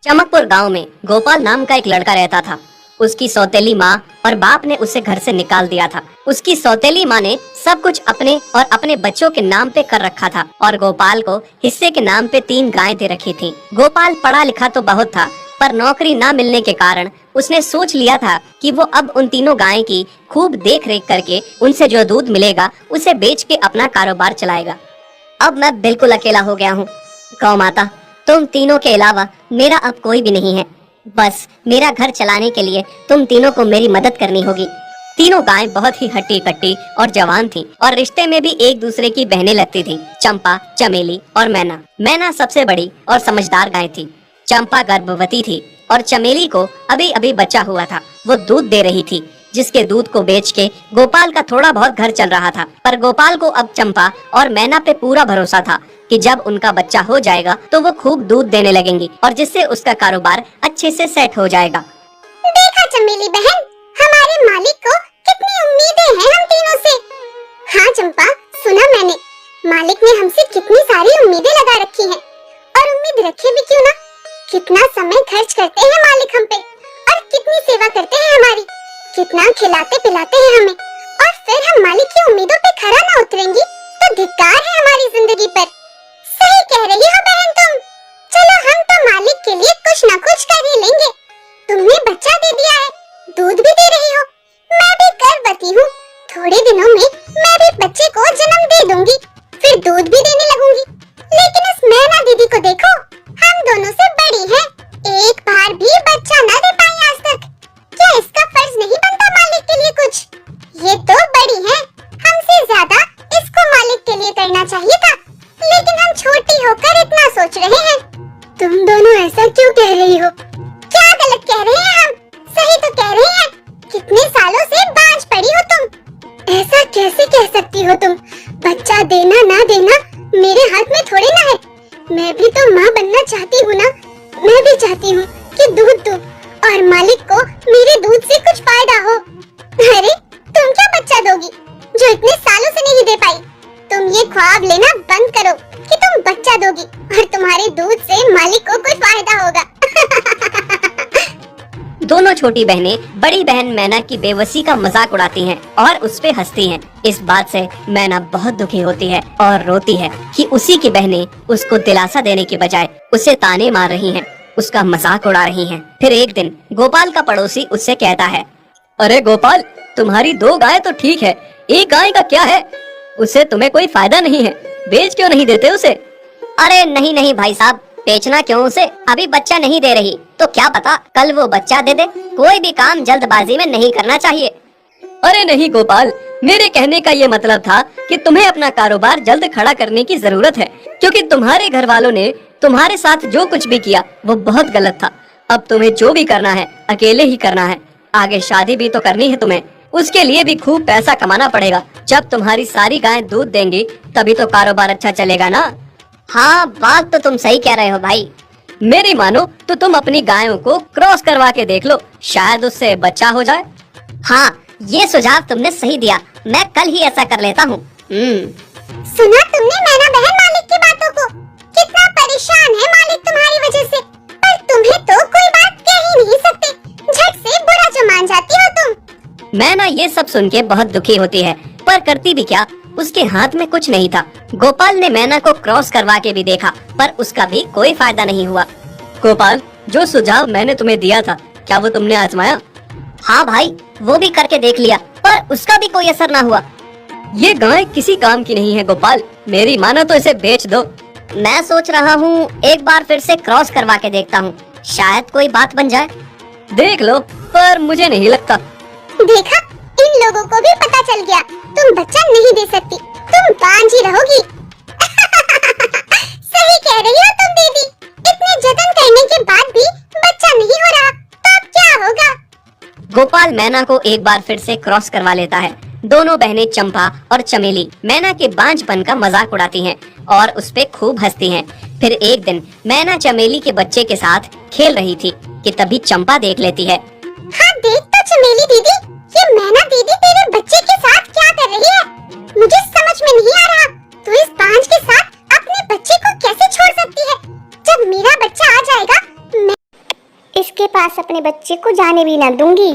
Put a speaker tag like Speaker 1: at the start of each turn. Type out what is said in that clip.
Speaker 1: चमकपुर गांव में गोपाल नाम का एक लड़का रहता था। उसकी सौतेली माँ और बाप ने उसे घर से निकाल दिया था। उसकी सौतेली माँ ने सब कुछ अपने और अपने बच्चों के नाम पे कर रखा था और गोपाल को हिस्से के नाम पे 3 गायें दे रखी थी। गोपाल पढ़ा लिखा तो बहुत था, पर नौकरी न मिलने के कारण उसने सोच लिया था कि वो अब उन तीनों गायें की खूब देख रेख करके उनसे जो दूध मिलेगा उसे बेच के अपना कारोबार चलाएगा। अब मैं बिल्कुल अकेला हो गया हूँ। गौ माता, तुम तीनों के अलावा मेरा अब कोई भी नहीं है। बस मेरा घर चलाने के लिए तुम तीनों को मेरी मदद करनी होगी। तीनों गायें बहुत ही हट्टी कट्टी और जवान थीं और रिश्ते में भी एक दूसरे की बहनें लगती थीं। चंपा, चमेली और मैना। मैना सबसे बड़ी और समझदार गाय थी। चंपा गर्भवती थी और चमेली को अभी अभी बच्चा हुआ था। वो दूध दे रही थी, जिसके दूध को बेच के गोपाल का थोड़ा बहुत घर चल रहा था। पर गोपाल को अब चंपा और मैना पे पूरा भरोसा था कि जब उनका बच्चा हो जाएगा तो वो खूब दूध देने लगेंगी और जिससे उसका कारोबार अच्छे से सेट हो जाएगा।
Speaker 2: देखा चमेली बहन, हमारे मालिक को कितनी उम्मीदें हैं हम तीनों से। हाँ चंपा, सुना मैंने, मालिक ने हमसे कितनी सारी उम्मीदें लगा रखी हैं। और उम्मीद रखे भी क्यों ना, कितना समय खर्च करते हैं मालिक हम पे और कितनी सेवा करते हैं हमारी, कितना खिलाते पिलाते हैं हमें। और फिर हम मालिक की उम्मीदों पे खरा ना उतरेंगी तो धिक्कार है हमारी जिंदगी पर। सही कह रही हो बहन तुम। चलो हम तो मालिक के लिए कुछ ना कुछ कर ही लेंगे। तुमने बच्चा दे दिया है, दूध भी दे रही हो, मैं भी गर्भवती हूँ। थोड़े दिनों में मैं भी बच्चे को जन्म दे दूंगी, फिर दूध भी देने लगूंगी। लेकिन इस मैना दीदी को देखो, हम दोनों से बड़ी हैं, एक बार भी बच्चा न दे पाई आज तक। क्या इसका फर्ज नहीं बनता मालिक के लिए कुछ? ये तो बड़ी है, हमसे ज्यादा इसको मालिक के लिए करना चाहिए था, लेकिन हम छोटी होकर इतना सोच रहे हैं। तुम दोनों ऐसा क्यों कह रही हो? क्या गलत कह रहे हैं हम? सही तो कह रहे हैं। कितने सालों से बांझ पड़ी हो तुम। ऐसा कैसे कह सकती हो तुम? बच्चा देना ना देना मेरे हाथ में थोड़ी ना है। मैं भी तो माँ बनना चाहती हूँ ना। मैं भी चाहती हूँ कि दूध दूँ और मालिक को मेरे दूध से कुछ फायदा हो। अरे तुम क्या बच्चा दोगी जो इतने सालों से नहीं दे पाई? तुम ये ख्वाब लेना बंद करो कि तुम बच्चा दोगी और तुम्हारे दूध से मालिक को कोई फायदा होगा।
Speaker 1: दोनों छोटी बहनें बड़ी बहन मैना की बेबसी का मजाक उड़ाती हैं और उस पे हंसती हैं। इस बात से मैना बहुत दुखी होती है और रोती है कि उसी की बहनें उसको दिलासा देने के बजाय उसे ताने मार रही हैं, उसका मजाक उड़ा रही हैं। फिर एक दिन गोपाल का पड़ोसी उससे कहता है, अरे गोपाल, तुम्हारी 2 गाय तो ठीक है, एक गाय का क्या है? उससे तुम्हें कोई फायदा नहीं है, बेच क्यों नहीं देते उसे? अरे नहीं नहीं भाई साहब, बेचना क्यों उसे? अभी बच्चा नहीं दे रही तो क्या पता कल वो बच्चा दे दे। कोई भी काम जल्दबाजी में नहीं करना चाहिए। अरे नहीं गोपाल, मेरे कहने का ये मतलब था कि तुम्हें अपना कारोबार जल्द खड़ा करने की जरूरत है, क्योंकि तुम्हारे घर वालों ने तुम्हारे साथ जो कुछ भी किया वो बहुत गलत था। अब तुम्हें जो भी करना है अकेले ही करना है। आगे शादी भी तो करनी है तुम्हें, उसके लिए भी खूब पैसा कमाना पड़ेगा। जब तुम्हारी सारी गायें दूध देंगी तभी तो कारोबार अच्छा चलेगा ना। हाँ, बात तो तुम सही कह रहे हो भाई। मेरी मानो तो तुम अपनी गायों को क्रॉस करवा के देख लो, शायद उससे बच्चा हो जाए। हाँ, ये सुझाव तुमने सही दिया, मैं कल ही ऐसा कर लेता हूँ।
Speaker 2: सुना तुमने मैना बहन मालिक की बातों को? कितना परेशान है मालिक तुम्हारी वजह से, पर तुम्हें तो कोई बात कह ही नहीं सकते। झट से बुरा जो मान जाती हो तुम।
Speaker 1: मैना ये सब सुन के बहुत दुखी होती है, पर करती भी क्या, उसके हाथ में कुछ नहीं था। गोपाल ने मैना को क्रॉस करवा के भी देखा, पर उसका भी कोई फायदा नहीं हुआ। गोपाल, जो सुझाव मैंने तुम्हें दिया था, क्या वो तुमने आजमाया? हाँ भाई, वो भी करके देख लिया, पर उसका भी कोई असर ना हुआ। ये गाय किसी काम की नहीं है गोपाल, मेरी मानो तो इसे बेच दो। मैं सोच रहा हूँ एक बार फिर से क्रॉस करवा के देखता हूँ, शायद कोई बात बन जाए। देख लो, पर मुझे नहीं लगता।
Speaker 2: देखा, इन लोगों को भी पता चल गया, तुम बच्चा नहीं दे सकती, तुम बांझ ही रहोगी। सही कह रही हो तुम दीदी, इतने जतन करने के बाद भी बच्चा नहीं हो रहा, तो अब क्या होगा?
Speaker 1: गोपाल मैना को एक बार फिर से क्रॉस करवा लेता है। दोनों बहनें चंपा और चमेली मैना के बांझपन का मजाक उड़ाती हैं और उस पे खूब हंसती हैं। फिर एक दिन मैना चमेली के बच्चे के साथ खेल रही थी कि तभी चंपा देख लेती है।
Speaker 2: हाँ देख तो चमेली दीदी, ये मैना दीदी तेरे बच्चे के साथ क्या कर रही है? मुझे समझ में नहीं आ रहा, तू इस बांझ के साथ अपने बच्चे को कैसे छोड़ सकती है? जब मेरा बच्चा आ जाएगा इसके पास अपने बच्चे को जाने भी ना दूंगी।